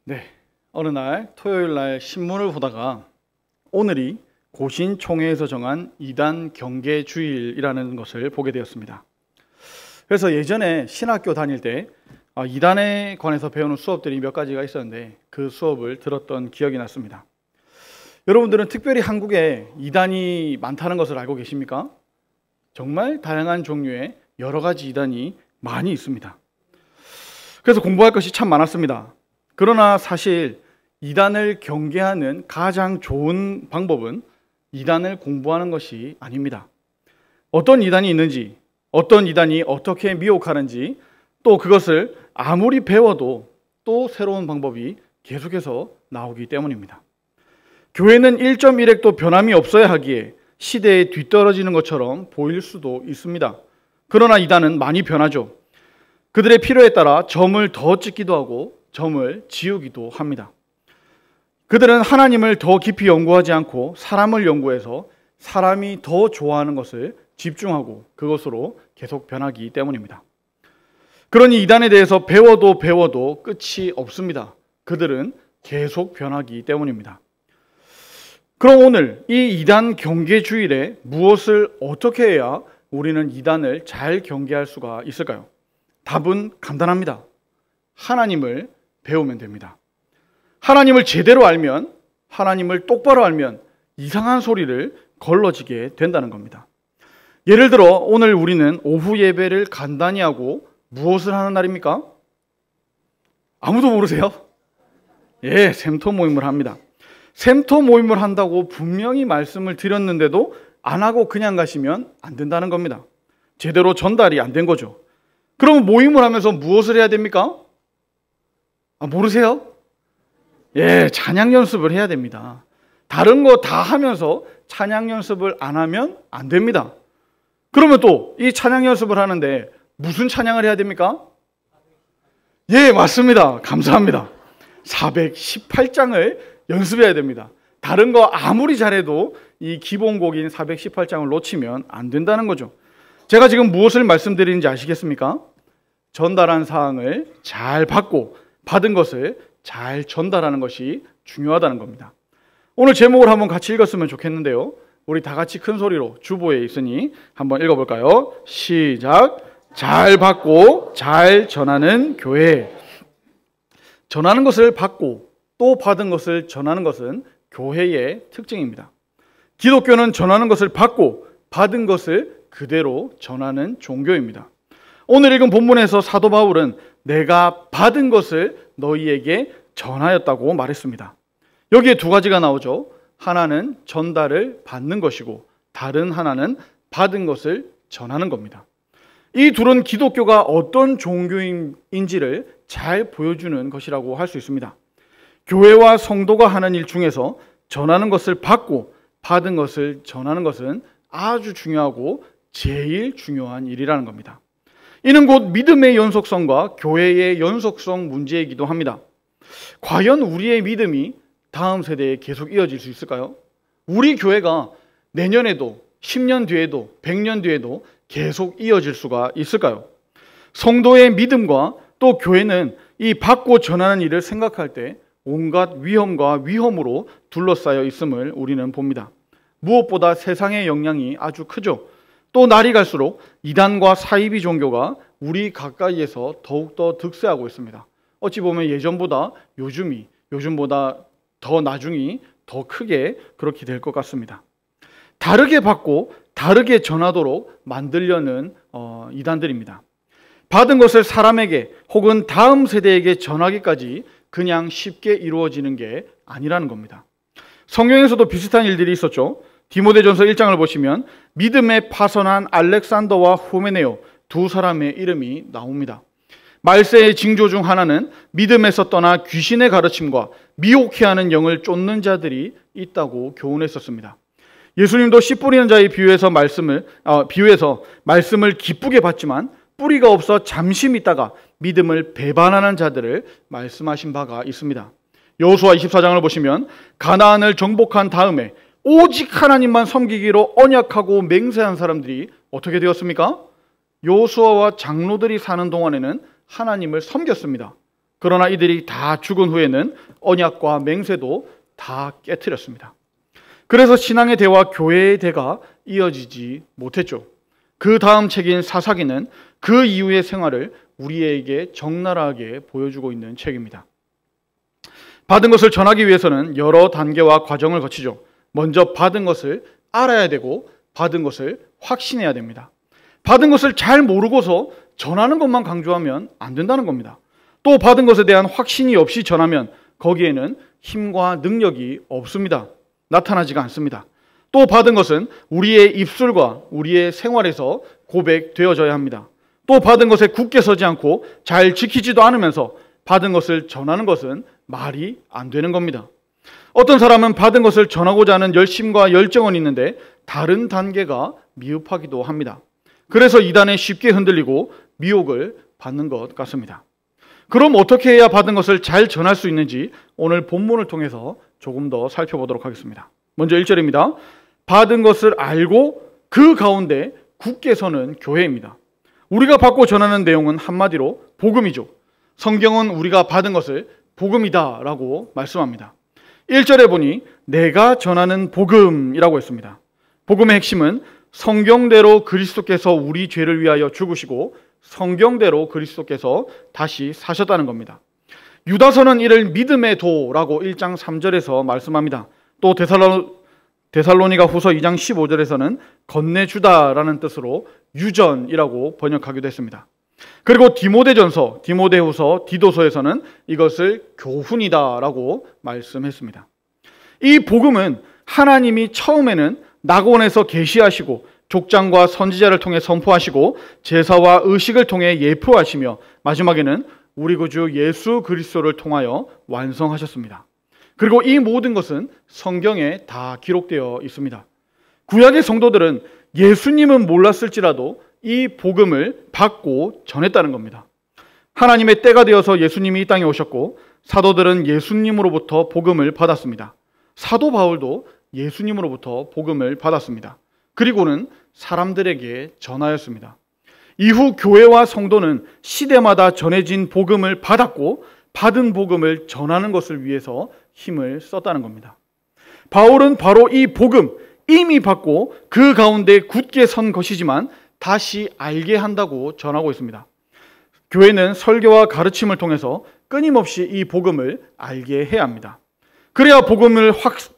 네, 어느 날 토요일 날 신문을 보다가 오늘이 고신총회에서 정한 이단 경계 주일이라는 것을 보게 되었습니다. 그래서 예전에 신학교 다닐 때 이단에 관해서 배우는 수업들이 몇 가지가 있었는데 그 수업을 들었던 기억이 났습니다. 여러분들은 특별히 한국에 이단이 많다는 것을 알고 계십니까? 정말 다양한 종류의 여러 가지 이단이 많이 있습니다. 그래서 공부할 것이 참 많았습니다. 그러나 사실 이단을 경계하는 가장 좋은 방법은 이단을 공부하는 것이 아닙니다. 어떤 이단이 있는지, 어떤 이단이 어떻게 미혹하는지, 또 그것을 아무리 배워도 또 새로운 방법이 계속해서 나오기 때문입니다. 교회는 1.1획도 변함이 없어야 하기에 시대에 뒤떨어지는 것처럼 보일 수도 있습니다. 그러나 이단은 많이 변하죠. 그들의 필요에 따라 점을 더 찍기도 하고 점을 지우기도 합니다. 그들은 하나님을 더 깊이 연구하지 않고 사람을 연구해서 사람이 더 좋아하는 것을 집중하고 그것으로 계속 변하기 때문입니다. 그러니 이단에 대해서 배워도 끝이 없습니다. 그들은 계속 변하기 때문입니다. 그럼 오늘 이 이단 경계 주일에 무엇을 어떻게 해야 우리는 이단을 잘 경계할 수가 있을까요? 답은 간단합니다. 하나님을 배우면 됩니다. 하나님을 제대로 알면, 하나님을 똑바로 알면 이상한 소리를 걸러지게 된다는 겁니다. 예를 들어 오늘 우리는 오후 예배를 간단히 하고 무엇을 하는 날입니까? 아무도 모르세요? 예, 샘터 모임을 합니다. 샘터 모임을 한다고 분명히 말씀을 드렸는데도 안 하고 그냥 가시면 안 된다는 겁니다. 제대로 전달이 안 된 거죠. 그럼 모임을 하면서 무엇을 해야 됩니까? 모르세요? 예, 찬양 연습을 해야 됩니다. 다른 거 다 하면서 찬양 연습을 안 하면 안 됩니다. 그러면 또 이 찬양 연습을 하는데 무슨 찬양을 해야 됩니까? 예, 맞습니다. 감사합니다. 418장을 연습해야 됩니다. 다른 거 아무리 잘해도 이 기본곡인 418장을 놓치면 안 된다는 거죠. 제가 지금 무엇을 말씀드리는지 아시겠습니까? 전달한 사항을 잘 받고 받은 것을 잘 전달하는 것이 중요하다는 겁니다. 오늘 제목을 한번 같이 읽었으면 좋겠는데요. 우리 다 같이 큰 소리로 주보에 있으니 한번 읽어볼까요? 시작! 잘 받고 잘 전하는 교회. 전하는 것을 받고 또 받은 것을 전하는 것은 교회의 특징입니다. 기독교는 전하는 것을 받고 받은 것을 그대로 전하는 종교입니다. 오늘 읽은 본문에서 사도 바울은 내가 받은 것을 너희에게 전하였다고 말했습니다. 여기에 두 가지가 나오죠. 하나는 전달을 받는 것이고 다른 하나는 받은 것을 전하는 겁니다. 이 둘은 기독교가 어떤 종교인지를 잘 보여주는 것이라고 할 수 있습니다. 교회와 성도가 하는 일 중에서 전하는 것을 받고 받은 것을 전하는 것은 아주 중요하고 제일 중요한 일이라는 겁니다. 이는 곧 믿음의 연속성과 교회의 연속성 문제이기도 합니다. 과연 우리의 믿음이 다음 세대에 계속 이어질 수 있을까요? 우리 교회가 내년에도 10년 뒤에도 100년 뒤에도 계속 이어질 수가 있을까요? 성도의 믿음과 또 교회는 이 받고 전하는 일을 생각할 때 온갖 위험과 위험으로 둘러싸여 있음을 우리는 봅니다. 무엇보다 세상의 영향이 아주 크죠. 또 날이 갈수록 이단과 사이비 종교가 우리 가까이에서 더욱더 득세하고 있습니다. 어찌 보면 예전보다 요즘보다 더 나중이 더 크게 그렇게 될 것 같습니다. 다르게 받고 다르게 전하도록 만들려는 이단들입니다. 받은 것을 사람에게 혹은 다음 세대에게 전하기까지 그냥 쉽게 이루어지는 게 아니라는 겁니다. 성경에서도 비슷한 일들이 있었죠. 디모데전서 1장을 보시면 믿음에 파선한 알렉산더와 후메네오 두 사람의 이름이 나옵니다. 말세의 징조 중 하나는 믿음에서 떠나 귀신의 가르침과 미혹해하는 영을 쫓는 자들이 있다고 교훈했었습니다. 예수님도 씨 뿌리는 자의 비유에서 말씀을 기쁘게 받지만 뿌리가 없어 잠시 있다가 믿음을 배반하는 자들을 말씀하신 바가 있습니다. 여호수아 24장을 보시면 가나안을 정복한 다음에 오직 하나님만 섬기기로 언약하고 맹세한 사람들이 어떻게 되었습니까? 여호수아와 장로들이 사는 동안에는 하나님을 섬겼습니다. 그러나 이들이 다 죽은 후에는 언약과 맹세도 다 깨트렸습니다. 그래서 신앙의 대와 교회의 대가 이어지지 못했죠. 그 다음 책인 사사기는 그 이후의 생활을 우리에게 적나라하게 보여주고 있는 책입니다. 받은 것을 전하기 위해서는 여러 단계와 과정을 거치죠. 먼저 받은 것을 알아야 되고 받은 것을 확신해야 됩니다. 받은 것을 잘 모르고서 전하는 것만 강조하면 안 된다는 겁니다. 또 받은 것에 대한 확신이 없이 전하면 거기에는 힘과 능력이 없습니다. 나타나지가 않습니다. 또 받은 것은 우리의 입술과 우리의 생활에서 고백되어져야 합니다. 또 받은 것에 굳게 서지 않고 잘 지키지도 않으면서 받은 것을 전하는 것은 말이 안 되는 겁니다. 어떤 사람은 받은 것을 전하고자 하는 열심과 열정은 있는데 다른 단계가 미흡하기도 합니다. 그래서 이단에 쉽게 흔들리고 미혹을 받는 것 같습니다. 그럼 어떻게 해야 받은 것을 잘 전할 수 있는지 오늘 본문을 통해서 조금 더 살펴보도록 하겠습니다. 먼저 1절입니다. 받은 것을 알고 그 가운데 굳게 서는 교회입니다. 우리가 받고 전하는 내용은 한마디로 복음이죠. 성경은 우리가 받은 것을 복음이다 라고 말씀합니다. 1절에 보니 내가 전하는 복음이라고 했습니다. 복음의 핵심은 성경대로 그리스도께서 우리 죄를 위하여 죽으시고 성경대로 그리스도께서 다시 사셨다는 겁니다. 유다서는 이를 믿음의 도라고 1장 3절에서 말씀합니다. 또 데살로니가 후서 2장 15절에서는 건네주다라는 뜻으로 유전이라고 번역하기도 했습니다. 그리고 디모데전서, 디모데후서, 디도서에서는 이것을 교훈이다라고 말씀했습니다. 이 복음은 하나님이 처음에는 낙원에서 계시하시고 족장과 선지자를 통해 선포하시고 제사와 의식을 통해 예표하시며 마지막에는 우리 구주 예수 그리스도를 통하여 완성하셨습니다. 그리고 이 모든 것은 성경에 다 기록되어 있습니다. 구약의 성도들은 예수님은 몰랐을지라도 이 복음을 받고 전했다는 겁니다. 하나님의 때가 되어서 예수님이 이 땅에 오셨고 사도들은 예수님으로부터 복음을 받았습니다. 사도 바울도 예수님으로부터 복음을 받았습니다. 그리고는 사람들에게 전하였습니다. 이후 교회와 성도는 시대마다 전해진 복음을 받았고 받은 복음을 전하는 것을 위해서 힘을 썼다는 겁니다. 바울은 바로 이 복음 이미 받고 그 가운데 굳게 선 것이지만 다시 알게 한다고 전하고 있습니다. 교회는 설교와 가르침을 통해서 끊임없이 이 복음을 알게 해야 합니다. 그래야 복음을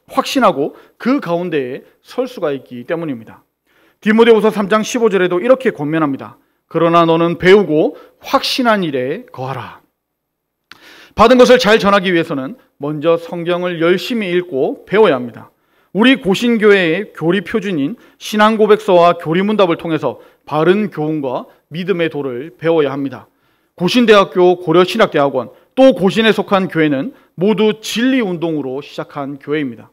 확신하고 그 가운데에 설 수가 있기 때문입니다. 디모데후서 3장 15절에도 이렇게 권면합니다. 그러나 너는 배우고 확신한 일에 거하라. 받은 것을 잘 전하기 위해서는 먼저 성경을 열심히 읽고 배워야 합니다. 우리 고신교회의 교리 표준인 신앙고백서와 교리문답을 통해서 바른 교훈과 믿음의 도를 배워야 합니다. 고신대학교, 고려신학대학원, 또 고신에 속한 교회는 모두 진리운동으로 시작한 교회입니다.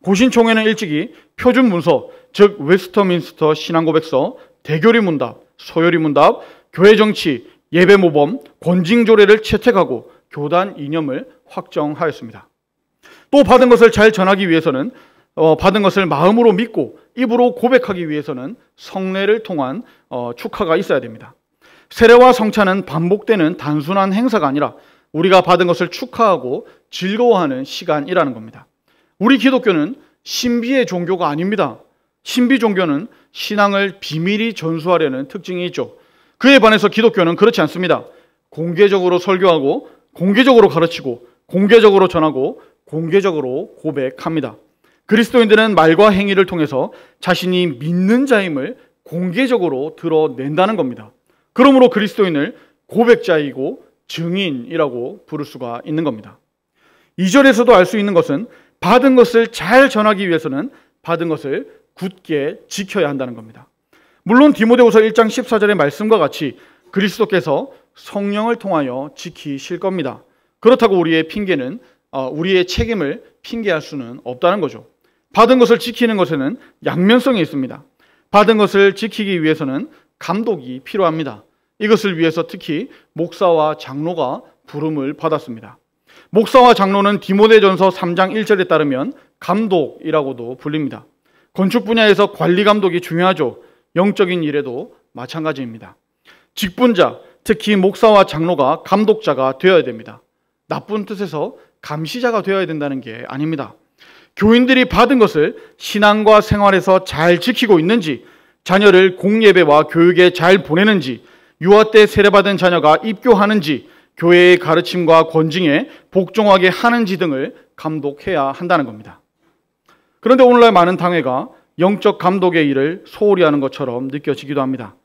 고신총회는 일찍이 표준문서, 즉 웨스터민스터 신앙고백서, 대교리문답, 소요리문답, 교회정치, 예배모범, 권징조례를 채택하고 교단 이념을 확정하였습니다. 또 받은 것을 잘 전하기 위해서는 받은 것을 마음으로 믿고 입으로 고백하기 위해서는 성례를 통한 축하가 있어야 됩니다. 세례와 성찬은 반복되는 단순한 행사가 아니라 우리가 받은 것을 축하하고 즐거워하는 시간이라는 겁니다. 우리 기독교는 신비의 종교가 아닙니다. 신비 종교는 신앙을 비밀히 전수하려는 특징이 있죠. 그에 반해서 기독교는 그렇지 않습니다. 공개적으로 설교하고 공개적으로 가르치고 공개적으로 전하고 공개적으로 고백합니다. 그리스도인들은 말과 행위를 통해서 자신이 믿는 자임을 공개적으로 드러낸다는 겁니다. 그러므로 그리스도인을 고백자이고 증인이라고 부를 수가 있는 겁니다. 2절에서도 알 수 있는 것은 받은 것을 잘 전하기 위해서는 받은 것을 굳게 지켜야 한다는 겁니다. 물론 디모데후서 1장 14절의 말씀과 같이 그리스도께서 성령을 통하여 지키실 겁니다. 그렇다고 우리의 책임을 핑계할 수는 없다는 거죠. 받은 것을 지키는 것에는 양면성이 있습니다. 받은 것을 지키기 위해서는 감독이 필요합니다. 이것을 위해서 특히 목사와 장로가 부름을 받았습니다. 목사와 장로는 디모데전서 3장 1절에 따르면 감독이라고도 불립니다. 건축 분야에서 관리 감독이 중요하죠. 영적인 일에도 마찬가지입니다. 직분자, 특히 목사와 장로가 감독자가 되어야 됩니다. 나쁜 뜻에서 감시자가 되어야 된다는 게 아닙니다. 교인들이 받은 것을 신앙과 생활에서 잘 지키고 있는지, 자녀를 공예배와 교육에 잘 보내는지, 유아 때 세례받은 자녀가 입교하는지, 교회의 가르침과 권징에 복종하게 하는지 등을 감독해야 한다는 겁니다. 그런데 오늘날 많은 당회가 영적 감독의 일을 소홀히 하는 것처럼 느껴지기도 합니다.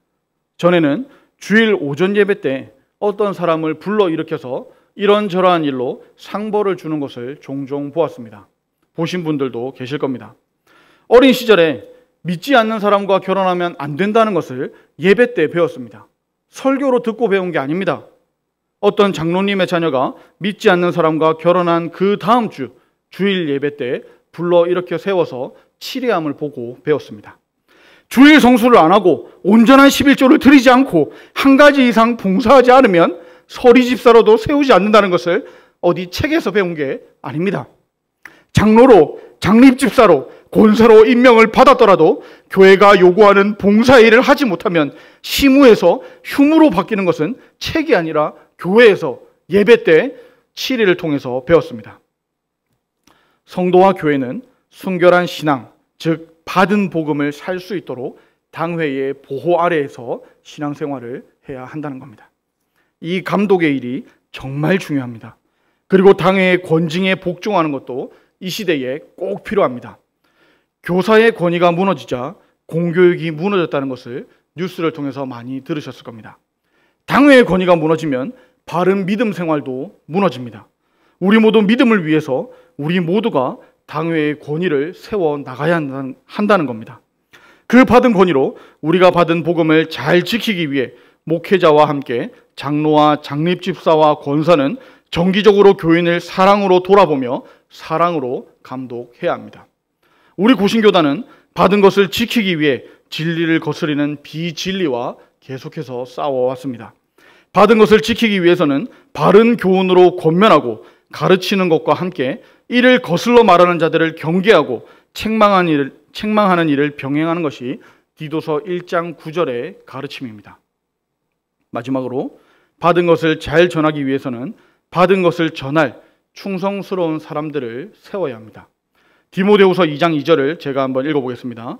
전에는 주일 오전 예배 때 어떤 사람을 불러일으켜서 이런저러한 일로 상벌을 주는 것을 종종 보았습니다. 보신 분들도 계실 겁니다. 어린 시절에 믿지 않는 사람과 결혼하면 안 된다는 것을 예배 때 배웠습니다. 설교로 듣고 배운 게 아닙니다. 어떤 장로님의 자녀가 믿지 않는 사람과 결혼한 그 다음 주 주일 예배 때 불러일으켜 세워서 치례함을 보고 배웠습니다. 주일 성수를 안 하고 온전한 11조를 드리지 않고 한 가지 이상 봉사하지 않으면 서리 집사로도 세우지 않는다는 것을 어디 책에서 배운 게 아닙니다. 장로로, 장립 집사로, 권사로 임명을 받았더라도 교회가 요구하는 봉사의 일을 하지 못하면 시무에서 흉으로 바뀌는 것은 책이 아니라 교회에서 예배 때 치례를 통해서 배웠습니다. 성도와 교회는 순결한 신앙, 즉 받은 복음을 살 수 있도록 당회의 보호 아래에서 신앙생활을 해야 한다는 겁니다. 이 감독의 일이 정말 중요합니다. 그리고 당회의 권징에 복종하는 것도 이 시대에 꼭 필요합니다. 교사의 권위가 무너지자 공교육이 무너졌다는 것을 뉴스를 통해서 많이 들으셨을 겁니다. 당회의 권위가 무너지면 바른 믿음 생활도 무너집니다. 우리 모두 믿음을 위해서 우리 모두가 당회의 권위를 세워 나가야 한다는 겁니다. 그 받은 권위로 우리가 받은 복음을 잘 지키기 위해 목회자와 함께 장로와 장립 집사와 권사는 정기적으로 교인을 사랑으로 돌아보며 사랑으로 감독해야 합니다. 우리 고신교단은 받은 것을 지키기 위해 진리를 거스리는 비진리와 계속해서 싸워왔습니다. 받은 것을 지키기 위해서는 바른 교훈으로 권면하고 가르치는 것과 함께 이를 거슬러 말하는 자들을 경계하고 책망하는 일을 병행하는 것이 디도서 1장 9절의 가르침입니다. 마지막으로 받은 것을 잘 전하기 위해서는 받은 것을 전할 충성스러운 사람들을 세워야 합니다. 디모데후서 2장 2절을 제가 한번 읽어보겠습니다.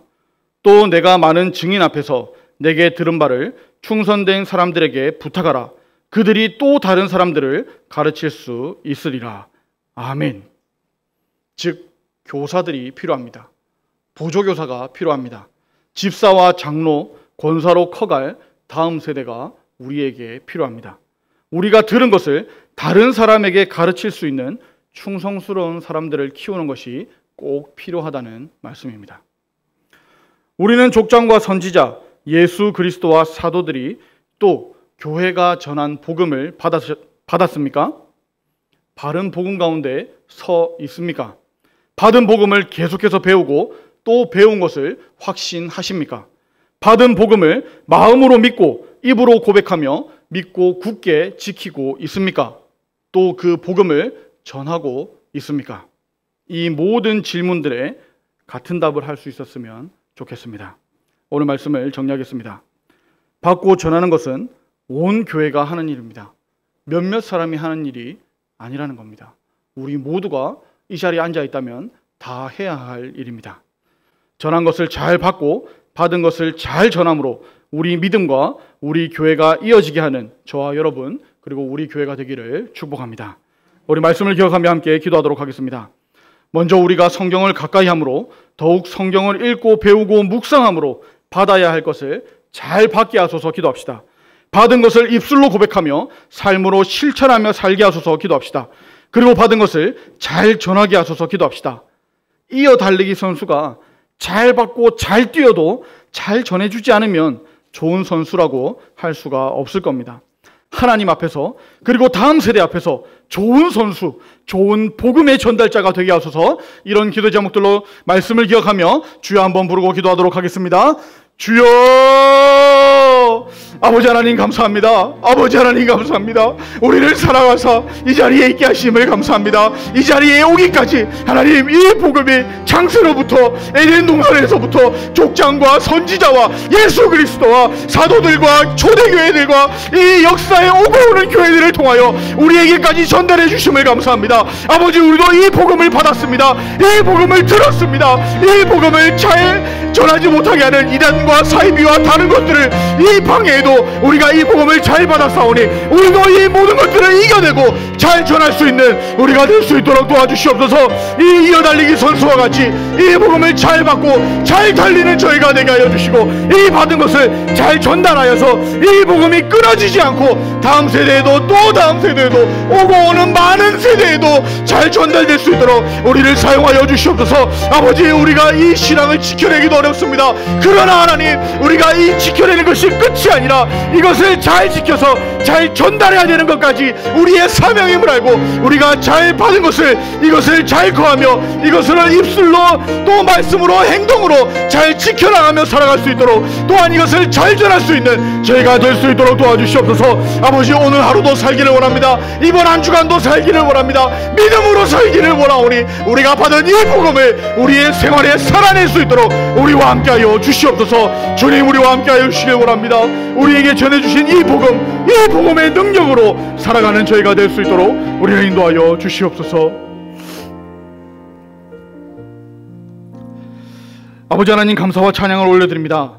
또 내가 많은 증인 앞에서 내게 들은 바를 충성된 사람들에게 부탁하라. 그들이 또 다른 사람들을 가르칠 수 있으리라. 아멘. 즉 교사들이 필요합니다. 보조교사가 필요합니다. 집사와 장로, 권사로 커갈 다음 세대가 우리에게 필요합니다. 우리가 들은 것을 다른 사람에게 가르칠 수 있는 충성스러운 사람들을 키우는 것이 꼭 필요하다는 말씀입니다. 우리는 족장과 선지자, 예수 그리스도와 사도들이 또 교회가 전한 복음을 받았습니까? 바른 복음 가운데 서 있습니까? 받은 복음을 계속해서 배우고 또 배운 것을 확신하십니까? 받은 복음을 마음으로 믿고 입으로 고백하며 믿고 굳게 지키고 있습니까? 또 그 복음을 전하고 있습니까? 이 모든 질문들에 같은 답을 할 수 있었으면 좋겠습니다. 오늘 말씀을 정리하겠습니다. 받고 전하는 것은 온 교회가 하는 일입니다. 몇몇 사람이 하는 일이 아니라는 겁니다. 우리 모두가 이 자리에 앉아 있다면 다 해야 할 일입니다. 전한 것을 잘 받고 받은 것을 잘 전함으로 우리 믿음과 우리 교회가 이어지게 하는 저와 여러분 그리고 우리 교회가 되기를 축복합니다. 우리 말씀을 기억하며 함께 기도하도록 하겠습니다. 먼저 우리가 성경을 가까이 함으로 더욱 성경을 읽고 배우고 묵상함으로 받아야 할 것을 잘 받게 하소서 기도합시다. 받은 것을 입술로 고백하며 삶으로 실천하며 살게 하소서 기도합시다. 그리고 받은 것을 잘 전하게 하소서 기도합시다. 이어 달리기 선수가 잘 받고 잘 뛰어도 잘 전해주지 않으면 좋은 선수라고 할 수가 없을 겁니다. 하나님 앞에서 그리고 다음 세대 앞에서 좋은 선수, 좋은 복음의 전달자가 되게 하소서. 이런 기도 제목들로 말씀을 기억하며 주여 한번 부르고 기도하도록 하겠습니다. 주여! 아버지 하나님 감사합니다. 아버지 하나님 감사합니다. 우리를 사랑하사 이 자리에 있게 하심을 감사합니다. 이 자리에 오기까지 하나님, 이 복음이 창세로부터 에덴 동산에서부터 족장과 선지자와 예수 그리스도와 사도들과 초대교회들과 이 역사에 오고 오는 교회들을 통하여 우리에게까지 전달해 주심을 감사합니다. 아버지, 우리도 이 복음을 받았습니다. 이 복음을 들었습니다. 이 복음을 잘 전하지 못하게 하는 이단과 사이비와 다른 것들을 이 방해에도 우리가 이 복음을 잘 받았사오니 우리도 이 모든 것들을 이겨내고 잘 전할 수 있는 우리가 될 수 있도록 도와주시옵소서. 이 이어달리기 선수와 같이 이 복음을 잘 받고 잘 달리는 저희가 되게 하여 주시고, 이 받은 것을 잘 전달하여서 이 복음이 끊어지지 않고 다음 세대에도 또 다음 세대에도 오고 오는 많은 세대에도 잘 전달될 수 있도록 우리를 사용하여 주시옵소서. 아버지, 우리가 이 신앙을 지켜내기도 어렵습니다. 그러나 하나님, 우리가 이 지켜내는 것이 끝이 아니라 이것을 잘 지켜서 잘 전달해야 되는 것까지 우리의 사명임을 알고 우리가 잘 받은 것을 이것을 잘 거하며 이것을 입술로 또 말씀으로 행동으로 잘 지켜나가며 살아갈 수 있도록, 또한 이것을 잘 전할 수 있는 저희가 될 수 있도록 도와주시옵소서. 아버지, 오늘 하루도 살기를 원합니다. 이번 한 주간도 살기를 원합니다. 믿음으로 살기를 원하오니 우리가 받은 이 복음을 우리의 생활에 살아낼 수 있도록 우리와 함께하여 주시옵소서. 주님, 우리와 함께하여 주시길 원합니다. 우리에게 전해주신 이 복음, 이 복음의 능력으로 살아가는 저희가 될 수 있도록 우리를 인도하여 주시옵소서. 아버지 하나님, 감사와 찬양을 올려드립니다.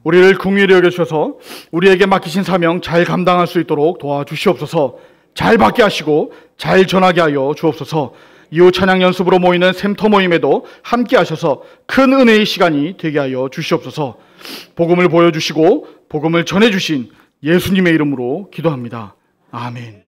우리를 긍휼히 여겨주셔서 우리에게 맡기신 사명 잘 감당할 수 있도록 도와주시옵소서. 잘 받게 하시고 잘 전하게 하여 주옵소서. 이후 찬양 연습으로 모이는 샘터 모임에도 함께 하셔서 큰 은혜의 시간이 되게 하여 주시옵소서. 복음을 보여주시고 복음을 전해주신 예수님의 이름으로 기도합니다. 아멘.